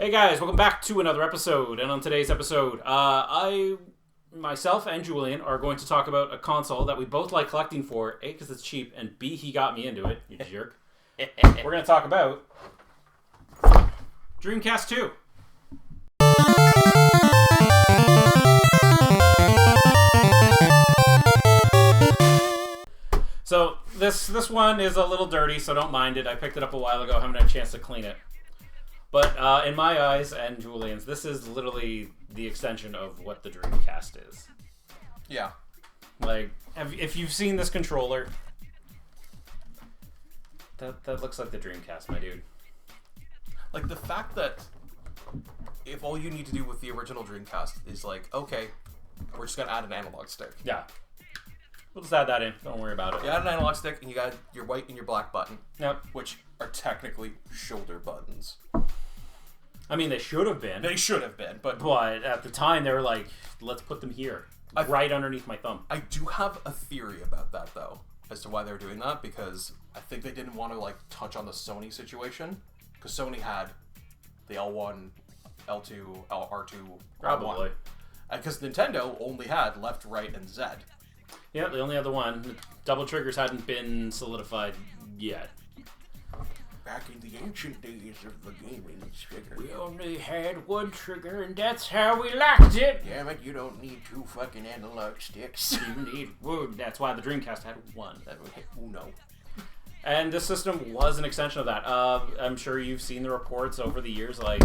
Hey guys, welcome back to another episode. And on today's episode, myself and Julian are going to talk about a console that we both like collecting for, A, because it's cheap, and B, he got me into it, you jerk. We're going to talk about Dreamcast 2. So this one is a little dirty, so don't mind it. I picked it up a while ago, haven't had a chance to clean it. But in my eyes and Julian's, this is literally the extension of what the Dreamcast is. Yeah. Like, if you've seen this controller, that looks like the Dreamcast, my dude. Like, the fact that if all you need to do with the original Dreamcast is like, okay, we're just going to add an analog stick. Yeah. We'll just add that in. Don't worry about it. You add an analog stick, and you got your white and your black button. Yep. Which are technically shoulder buttons. I mean, they should have been. They should have been, but at the time, they were like, let's put them here. Right underneath my thumb. I do have a theory about that, though, as to why they were doing that, because I think they didn't want to, like, touch on the Sony situation, because Sony had the L1, L2, R2, Probably. Because Nintendo only had left, right, and Z. Yeah, the only other one. Double triggers hadn't been solidified yet. Back in the ancient days of the gaming trigger. We only had one trigger, and that's how we liked it. Damn it, you don't need two fucking analog sticks. You need one. That's why the Dreamcast had one. That would hit Uno. And this system was an extension of that. I'm sure you've seen the reports over the years, like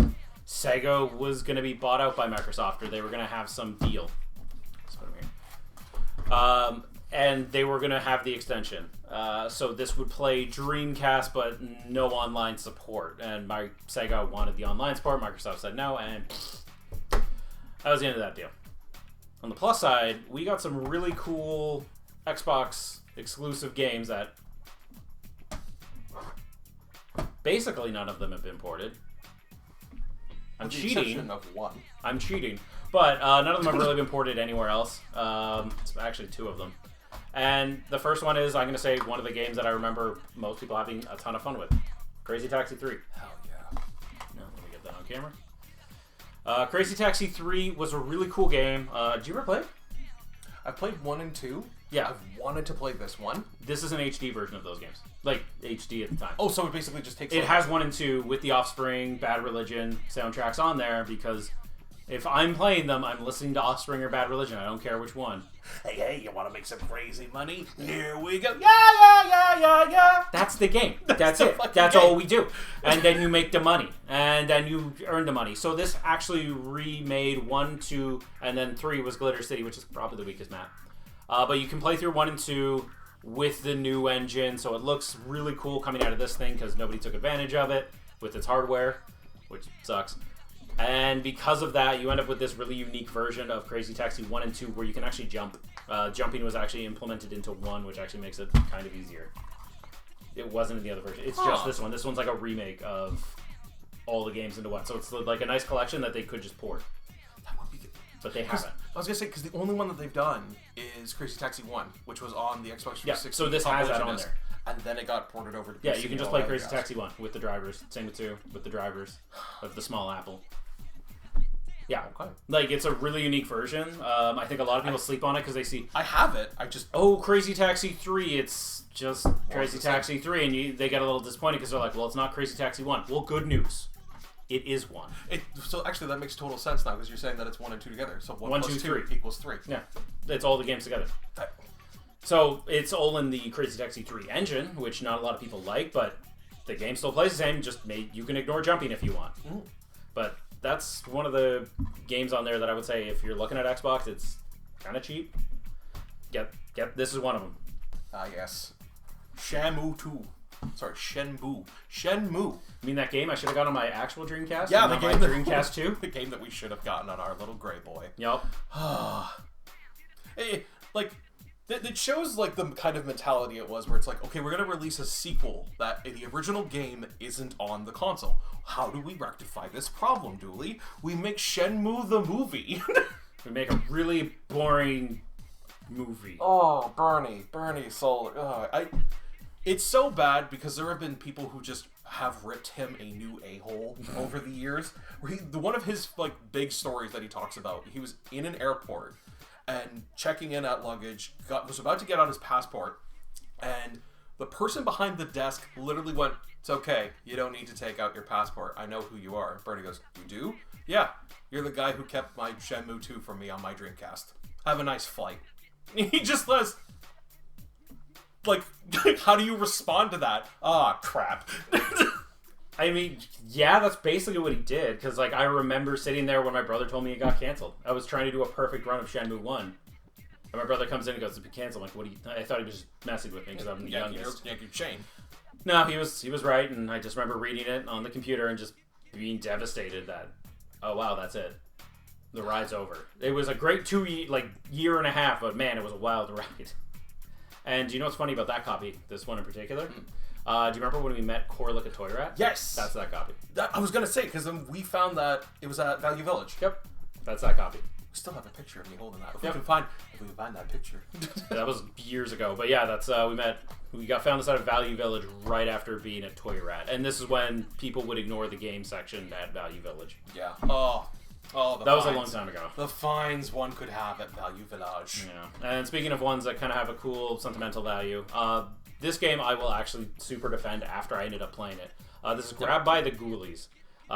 Sega was going to be bought out by Microsoft, or they were going to have some deal. Let's put them here. And they were going to have the extension. So this would play Dreamcast, but no online support. And Sega wanted the online support. Microsoft said no, and that was the end of that deal. On the plus side, we got some really cool Xbox exclusive games that basically none of them have been ported. I'm cheating. Of one. I'm cheating. But none of them have really been ported anywhere else. It's actually two of them. And the first one is, I'm going to say, one of the games that I remember most people having a ton of fun with. Crazy Taxi 3. Hell yeah. No, let me get that on camera. Crazy Taxi 3 was a really cool game. Did you ever play it? I played 1 and 2. Yeah. I've wanted to play this one. This is an HD version of those games. Like, HD at the time. Oh, so it basically just takes... It has 1 and 2 with the Offspring, Bad Religion soundtracks on there, because if I'm playing them, I'm listening to Offspring or Bad Religion. I don't care which one. Hey, you want to make some crazy money? Here we go. Yeah. That's the game. That's it. That's all we do. And then you make the money. And then you earn the money. So this actually remade 1, 2, and then 3 was Glitter City, which is probably the weakest map. But you can play through 1 and 2 with the new engine. So it looks really cool coming out of this thing because nobody took advantage of it with its hardware, which sucks. And because of that, you end up with this really unique version of Crazy Taxi 1 and 2 where you can actually jump. Jumping was actually implemented into 1, which actually makes it kind of easier. It wasn't in the other version. It's just this one. This one's like a remake of all the games into 1. So it's like a nice collection that they could just port. That would be good. But they haven't. I was going to say, because the only one that they've done is Crazy Taxi 1, which was on the Xbox 360. Yeah, so this has that on there. And then it got ported over to PC. Yeah, you can just play Crazy Taxi 1 with the drivers. Same with 2 with the drivers of the small Apple. Yeah, okay. Like, it's a really unique version. I think a lot of people sleep on it because they see... I have it. I just... Oh, Crazy Taxi 3. It's just Crazy Taxi 3. And they get a little disappointed because they're like, well, it's not Crazy Taxi 1. Well, good news. It is 1. So actually, that makes total sense now because you're saying that it's 1 and 2 together. So 1 plus 2 3 equals 3. Yeah. It's all the games together. So it's all in the Crazy Taxi 3 engine, which not a lot of people like, but the game still plays the same. Just you can ignore jumping if you want. But that's one of the games on there that I would say if you're looking at Xbox, it's kind of cheap. Get this is one of them. Ah, yes. Shenmue 2. Sorry, Shenmue. You mean that game I should have got on my actual Dreamcast? Yeah, the game that Dreamcast 2? The game that we should have gotten on our little gray boy. Yep. Like, it shows like the kind of mentality it was where it's like, okay, we're going to release a sequel that the original game isn't on the console. How do we rectify this problem, Dooley? We make Shenmue the movie. We make a really boring movie. Oh, Bernie Solar. It's so bad because there have been people who just have ripped him a new a-hole over the years. Where one of his like big stories that he talks about, he was in an airport and checking in at luggage, was about to get out his passport, and the person behind the desk literally went, "It's okay, you don't need to take out your passport. I know who you are." Bernie goes, "You do? Yeah, you're the guy who kept my Shenmue 2 from me on my Dreamcast. Have a nice flight." He just was like, how do you respond to that? Ah, crap. I mean, yeah, that's basically what he did. Because, like, I remember sitting there when my brother told me it got canceled. I was trying to do a perfect run of Shenmue 1. And my brother comes in and goes, "It's been canceled." I'm like, what do you... I thought he was just messing with me because I'm the youngest. Yankee chain. No, he was right. And I just remember reading it on the computer and just being devastated that, oh, wow, that's it. The ride's over. It was a great year and a half, but man, it was a wild ride. And do you know what's funny about that copy? This one in particular? Do you remember when we met Corlick at Toy Rat? Yes! That's that copy. I was going to say, because we found that it was at Value Village. Yep. That's that copy. We still have a picture of me holding that. If we can find that picture. That was years ago. But yeah, that's we got found this out of Value Village right after being at Toy Rat. And this is when people would ignore the game section at Value Village. Yeah. That was a long time ago. The finds one could have at Value Village. Yeah. And speaking of ones that kind of have a cool sentimental value, this game I will actually super defend after I ended up playing it. This is Grabbed by the Ghoulies.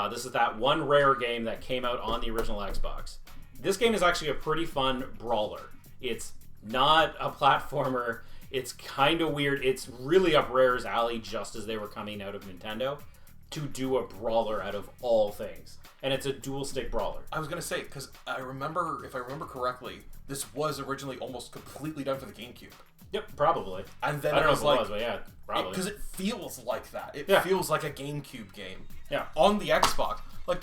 This is that one rare game that came out on the original Xbox. This game is actually a pretty fun brawler. It's not a platformer. It's kind of weird. It's really up Rare's alley just as they were coming out of Nintendo to do a brawler out of all things. And it's a dual-stick brawler. I was going to say, because if I remember correctly, this was originally almost completely done for the GameCube. Yep, probably. And then I don't know if like, it was, but yeah, probably. Because it feels like that. It Yeah. feels like a GameCube game. Yeah. On the Xbox. Like,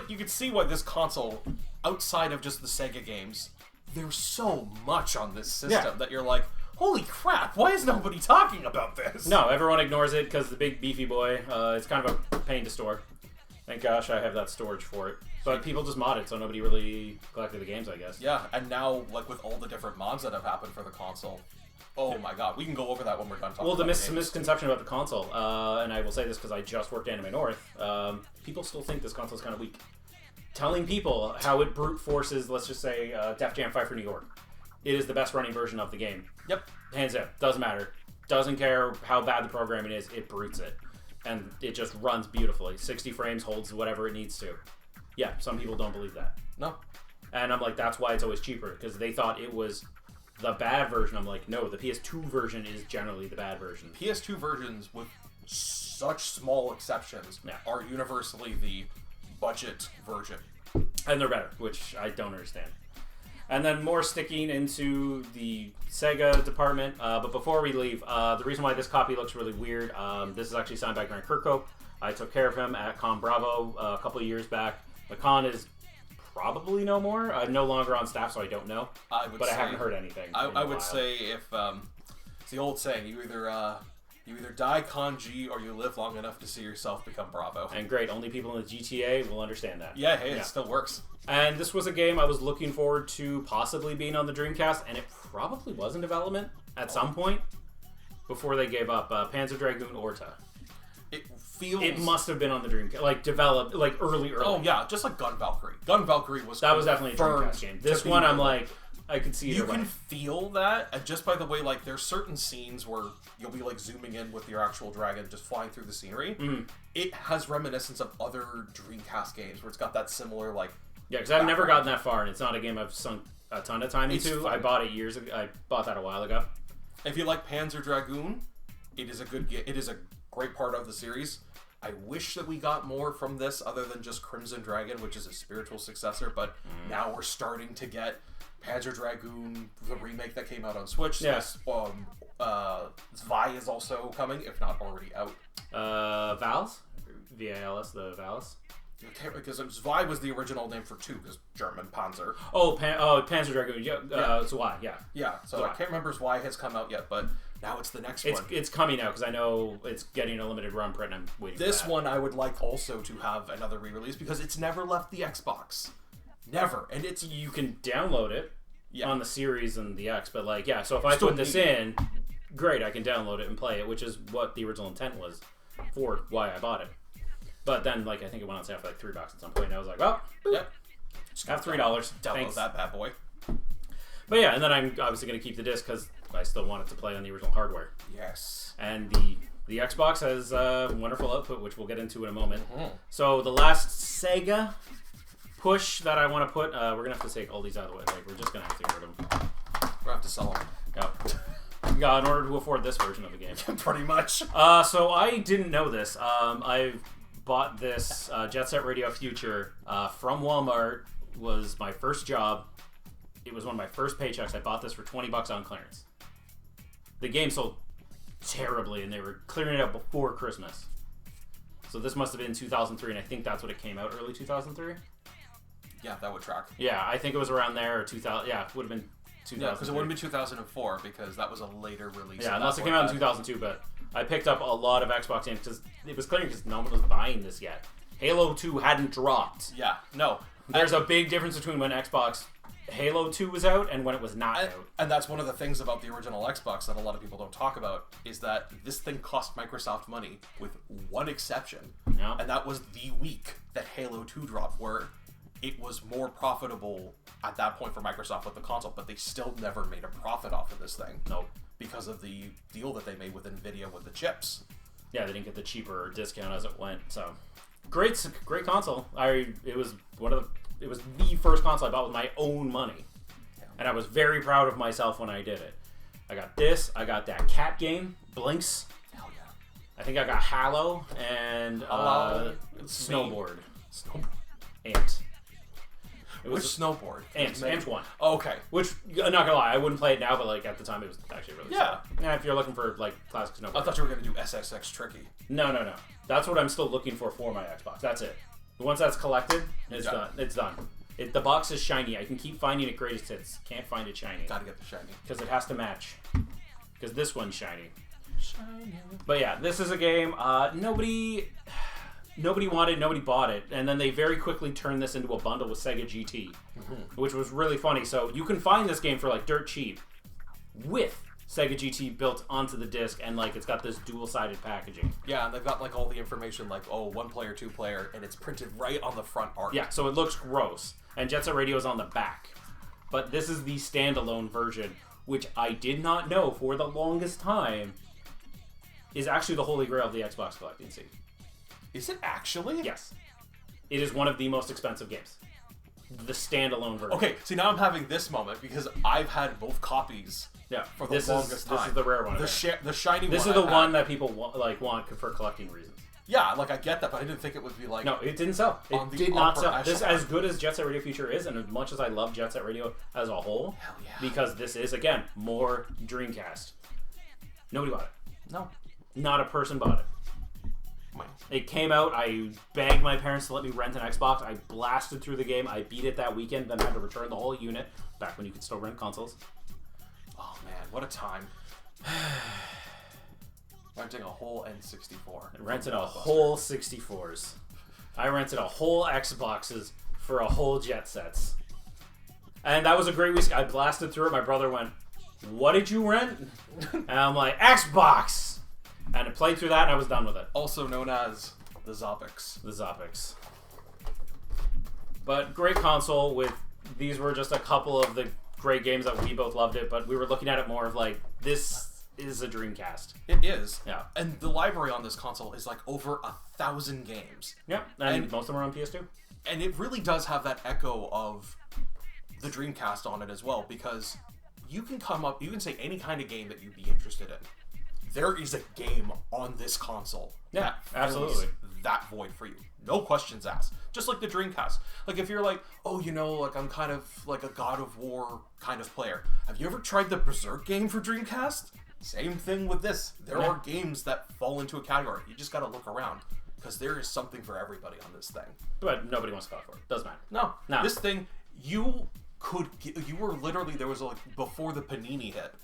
you could see why this console, outside of just the Sega games, there's so much on this system that you're like, holy crap, why is nobody talking about this? No, everyone ignores it because the big beefy boy, it's kind of a pain to store. Thank gosh I have that storage for it. But people just mod it, so nobody really collected the games, I guess. Yeah, and now, like, with all the different mods that have happened for the console, oh my god, we can go over that when we're done talking about the misconception about the console, and I will say this because I just worked Anime North, people still think this console is kind of weak. Telling people how it brute forces, let's just say, Def Jam 5 for New York. It is the best running version of the game. Yep. Hands down. Doesn't matter. Doesn't care how bad the programming is, it brutes it. And it just runs beautifully. 60 frames, holds whatever it needs to. Yeah, some people don't believe that. No. And I'm like, that's why it's always cheaper, because they thought it was the bad version. I'm like, no, the PS2 version is generally the bad version. PS2 versions, with such small exceptions, are universally the budget version. And they're better, which I don't understand. And then more sticking into the Sega department. But before we leave, the reason why this copy looks really weird, this is actually signed by Grant Kirkhope. I took care of him at Con Bravo a couple of years back. The con is probably no more. I'm no longer on staff, so I don't know. I haven't heard anything. I would say if it's the old saying, you either die Con G or you live long enough to see yourself become Bravo. And great, only people in the GTA will understand that. Yeah, hey, it still works. And this was a game I was looking forward to possibly being on the Dreamcast, and it probably was in development at some point before they gave up. Panzer Dragoon Orta. It must have been on the Dreamcast, like developed, like early. Oh yeah, just like Gun Valkyrie. Gun Valkyrie was definitely a Dreamcast game. This one, I'm like, I can see you can feel that, and just by the way, like there's certain scenes where you'll be like zooming in with your actual dragon, just flying through the scenery. Mm-hmm. It has reminiscence of other Dreamcast games where it's got that similar like. Yeah, because I've never gotten that far, and it's not a game I've sunk a ton of time into. I bought it years ago. I bought that a while ago. If you like Panzer Dragoon, it is a good game. It is a great part of the series. I wish that we got more from this other than just Crimson Dragon, which is a spiritual successor, but now we're starting to get Panzer Dragoon, the remake that came out on Switch. Yes. Zwei is also coming, if not already out. Vals? V-A-L-S, the Vals? Because Zwei was the original name for 2, because German Panzer. Panzer Dragoon. Zwei, yeah. Yeah, so Zwei. I can't remember Zwei has come out yet, but now it's the next one. It's coming out, because I know it's getting a limited run print, and I'm waiting for that. This one I would like also to have another re-release, because it's never left the Xbox. Never. And it's... You can download it on the Series and the X, but so if I put this in... great, I can download it and play it, which is what the original intent was for why I bought it. But then, like, I think it went on sale for like $3 at some point, and I was like, well, Yep. Just have $3. Download Thanks. that bad boy. But yeah, and then I'm obviously going to keep the disc because I still want it to play on the original hardware. Yes. And the Xbox has wonderful output, which we'll get into in a moment. Mm-hmm. So the last Sega push that I want to put, we're going to have to take all these out of the way. Like, we're just going to have to get rid of them. We're going to have to sell them. Yep. Yeah, in order to afford this version of the game. Pretty much. So I didn't know this. I bought this Jet Set Radio Future from Walmart. Was my first job. It was one of my first paychecks. I bought this for $20 on clearance. The game sold terribly, and they were clearing it out before Christmas. So this must have been 2003, and I think that's what it came out, early 2003? Yeah, that would track. Yeah, I think it was around there, or 2000. Yeah, it would have been 2000. Yeah, because it wouldn't be 2004, because that was a later release. Yeah, unless it came out in 2002, but I picked up a lot of Xbox games because it was clearing because no one was buying this yet. Halo 2 hadn't dropped. Yeah, no. There's a big difference between when Xbox Halo 2 was out and when it was not out. And that's one of the things about the original Xbox that a lot of people don't talk about, is that this thing cost Microsoft money, with one exception. Yeah. And that was the week that Halo 2 dropped, where it was more profitable at that point for Microsoft with the console, but they still never made a profit off of this thing. Nope. Because of the deal that they made with Nvidia with the chips. Yeah, they didn't get the cheaper discount as it went. So great console. It was the first console I bought with my own money, and I was very proud of myself when I did it. I got this. I got that cat game, Blinks. Hell yeah. I think I got Halo and Snowboard. Ant. Which Snowboard? Ant 1. Oh, okay. Which, I'm not gonna lie, I wouldn't play it now, but like at the time it was actually really Yeah. solid. Yeah, if you're looking for like classic Snowboard. I thought you were going to do SSX Tricky. No. That's what I'm still looking for my Xbox. That's it. Once that's collected, it's done. It's done. The box is shiny. I can keep finding it greatest hits. Can't find it shiny. Gotta get the shiny. Because it has to match. Because this one's shiny. Shiny. But yeah, this is a game nobody wanted, nobody bought it, and then they very quickly turned this into a bundle with Sega GT, which was really funny. So you can find this game for like dirt cheap with Sega GT built onto the disc, and like it's got this dual-sided packaging. Yeah, and they've got like all the information, like, oh, 1 player, 2 player, and it's printed right on the front art. Yeah, so it looks gross. And Jet Set Radio is on the back. But this is the standalone version, which I did not know for the longest time is actually the holy grail of the Xbox collecting scene. Is it actually? Yes. It is one of the most expensive games. The standalone version. Okay, see, now I'm having this moment because I've had both copies. Yeah, for the longest time. This is the rare one. The shiny one. This is the one that people want for collecting reasons. Yeah, like I get that, but I didn't think it would be like. No, it didn't sell. It did not sell. This, as good as Jet Set Radio Future is, and as much as I love Jet Set Radio as a whole, hell yeah. because this is again more Dreamcast. Nobody bought it. No, not a person bought it. It came out, I begged my parents to let me rent an Xbox, I blasted through the game, I beat it that weekend, then had to return the whole unit, back when you could still rent consoles. Oh man, what a time. Renting a whole N64. Rented a whole 64s. I rented a whole Xboxes for a whole Jet Sets. And that was a great week. I blasted through it, my brother went, "What did you rent?" And I'm like, "Xbox!" And I played through that, and I was done with it. Also known as the Zopix. The Zopix. But great console. These were just a couple of the great games that we both loved it, but we were looking at it more of like, this is a Dreamcast. It is. Yeah. And the library on this console is like over 1,000 games. Yeah, and most of them are on PS2. And it really does have that echo of the Dreamcast on it as well, because you can say any kind of game that you'd be interested in. There is a game on this console that absolutely that void for you. No questions asked. Just like the Dreamcast. Like if you're like, oh, like I'm kind of like a God of War kind of player. Have you ever tried the Berserk game for Dreamcast? Same thing with this. There are games that fall into a category. You just gotta look around, because there is something for everybody on this thing. But nobody wants to buy for it. Doesn't matter. No. This thing, you were literally, there was like, before the Panini hit,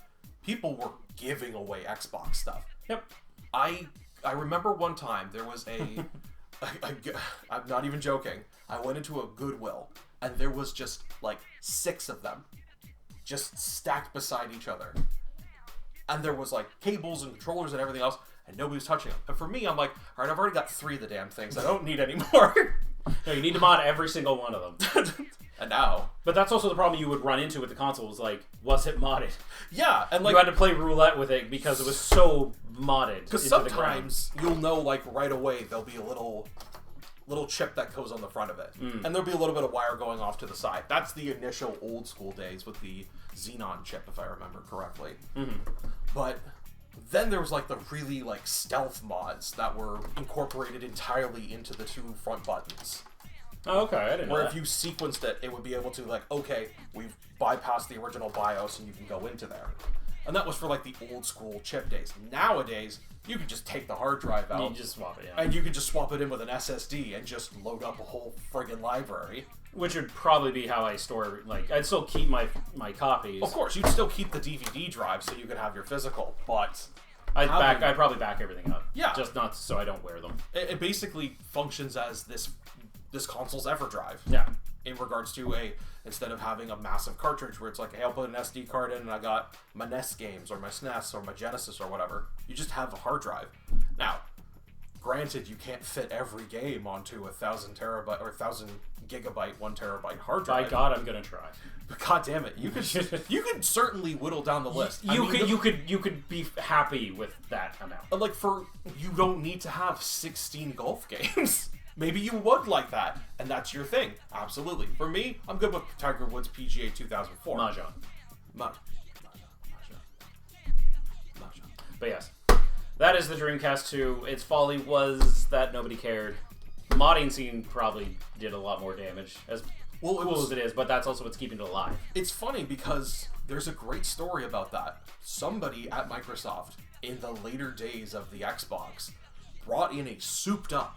people were giving away Xbox stuff. Yep. I remember one time there was I'm not even joking. I went into a Goodwill and there was just like 6 of them just stacked beside each other. and there was like cables and controllers and everything else, and nobody was touching them. And for me, I'm like, all right, I've already got 3 of the damn things. I don't need any more. No, you need to mod every single one of them. And now, but that's also the problem you would run into with the console. Was like, was it modded? Yeah, and like you had to play roulette with it because it was so modded. Because sometimes you'll know like right away there'll be a little chip that goes on the front of it, and there'll be a little bit of wire going off to the side. That's the initial old school days with the Xenon chip, if I remember correctly. But then there was like the really like stealth mods that were incorporated entirely into the 2 front buttons. Oh, okay, I didn't know Where that. if you sequenced it, it would be able to like, okay, we've bypassed the original BIOS and you can go into there. And that was for like the old school chip days. Nowadays, you can just take the hard drive out. You just swap it, yeah. And you can just swap it in with an SSD and just load up a whole friggin' library. Which would probably be how I store, like, I'd still keep my copies. Of course, you'd still keep the DVD drive so you can have your physical, but... I'd probably back everything up. Yeah. Just not so I don't wear them. It basically functions as this console's EverDrive. Yeah. In regards to instead of having a massive cartridge where it's like, hey, I'll put an SD card in and I got my NES games or my SNES or my Genesis or whatever. You just have a hard drive. Now, granted, you can't fit every game onto 1,000 terabyte or 1,000 gigabyte, 1 terabyte hard drive. By God, I'm gonna try. But God damn it, you could certainly whittle down the list. You could be happy with that amount. Like you don't need to have 16 golf games. Maybe you would like that, and that's your thing. Absolutely. For me, I'm good with Tiger Woods PGA 2004. Mahjong. Mahjong. But yes, that is the Dreamcast 2. Its folly was that nobody cared. The modding scene probably did a lot more damage, as cool as it is, but that's also what's keeping it alive. It's funny because there's a great story about that. Somebody at Microsoft, in the later days of the Xbox, brought in a souped-up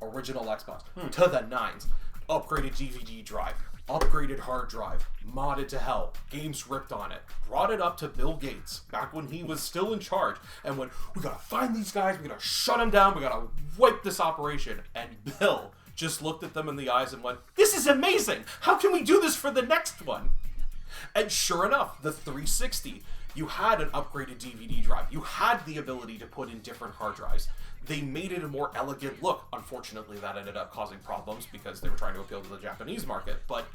original Xbox to the nines. Upgraded DVD drive, upgraded hard drive, modded to hell, games ripped on it. Brought it up to Bill Gates back when he was still in charge and went, we gotta find these guys, we gotta shut them down, we gotta wipe this operation. And Bill just looked at them in the eyes and went, this is amazing! How can we do this for the next one? And sure enough, the 360, you had an upgraded DVD drive. You had the ability to put in different hard drives. They made it a more elegant look. Unfortunately, that ended up causing problems because they were trying to appeal to the Japanese market. But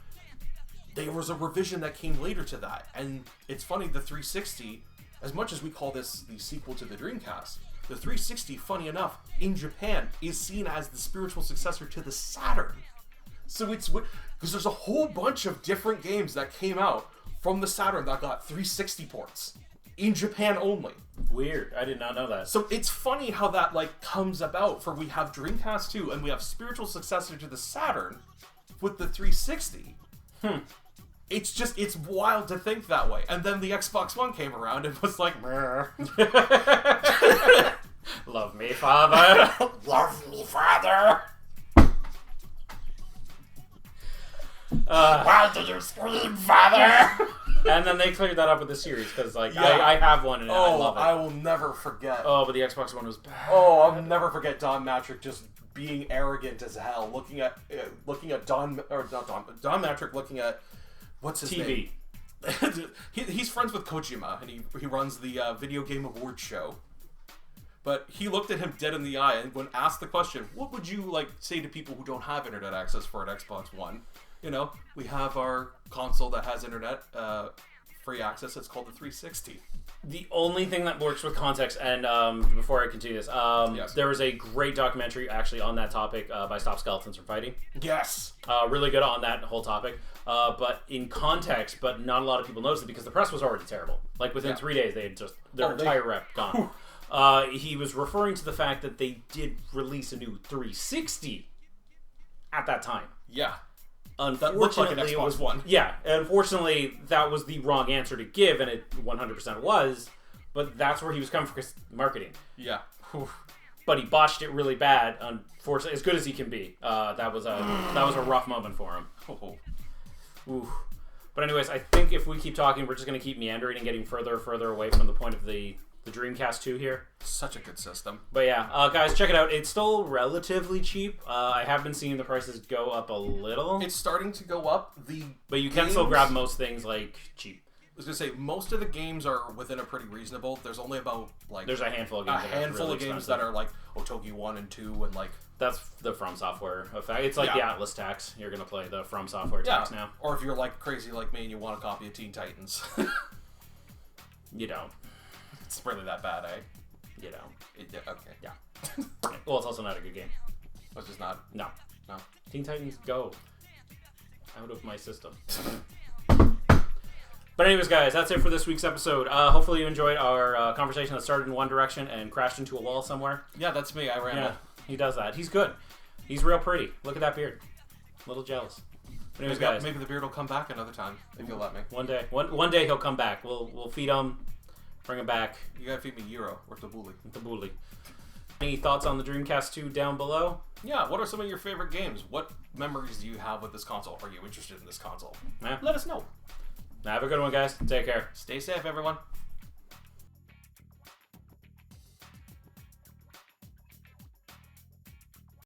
there was a revision that came later to that. And it's funny, the 360, as much as we call this the sequel to the Dreamcast, the 360, funny enough, in Japan, is seen as the spiritual successor to the Saturn. So it's... because there's a whole bunch of different games that came out from the Saturn that got 360 ports. In Japan only. Weird. I did not know that. So it's funny how that like comes about. For we have Dreamcast 2 and we have spiritual successor to the Saturn with the 360. It's wild to think that way. And then the Xbox One came around and was like, love me, father. love me, father. Why do you scream, father? And then they cleared that up with the series because, like, I have one and I love it. I will never forget. Oh, but the Xbox One was bad. Oh, I'll never forget Don Matrick just being arrogant as hell, looking at Don Matrick looking at what's his TV. name? He's friends with Kojima, and he runs the Video Game Awards show. But he looked at him dead in the eye and when asked the question, what would you like say to people who don't have internet access for an Xbox One? You know, we have our console that has internet free access. It's called the 360. The only thing that works with context, and before I continue this, yes. There was a great documentary actually on that topic by Stop Skeletons from Fighting. Yes. Really good on that whole topic. But in context, but not a lot of people noticed it because the press was already terrible. Like within 3 days, they had just their entire rep gone. He was referring to the fact that they did release a new 360 at that time. Yeah. Unfortunately, like an Xbox One. Yeah, unfortunately, that was the wrong answer to give, and it 100% was. But that's where he was coming from, marketing. Yeah. But he botched it really bad. Unfortunately, as good as he can be, that was a rough moment for him. Ooh. But anyways, I think if we keep talking, we're just going to keep meandering and getting further and further away from the point of the Dreamcast 2 here. Such a good system. But yeah, guys, check it out. It's still relatively cheap. I have been seeing the prices go up a little. It's starting to go up. But you can still grab most things like cheap. was gonna say most of the games are within a pretty reasonable. There's only about like there's a handful of games. That are like Otogi 1 and 2 and like that's the From Software effect. It's like the Atlas tax. You're gonna play the From Software tax now. Or if you're like crazy like me and you want a copy of Teen Titans, you don't. It's really that bad, eh? You don't. Okay. Yeah. Well, it's also not a good game. It's just not. No. Teen Titans Go. Out of my system. But anyways, guys, that's it for this week's episode. Hopefully you enjoyed our conversation that started in one direction and crashed into a wall somewhere. Yeah, that's me. I ramble. Yeah, he does that. He's good. He's real pretty. Look at that beard. A little jealous. But anyways, guys. Maybe the beard will come back another time, if you'll let me. One day. One day he'll come back. We'll feed him, bring him back. You gotta feed me Euro or Tabuli. Tabuli. Any thoughts on the Dreamcast 2 down below? Yeah, what are some of your favorite games? What memories do you have with this console? Are you interested in this console? Yeah. Let us know. Have a good one, guys. Take care. Stay safe, everyone.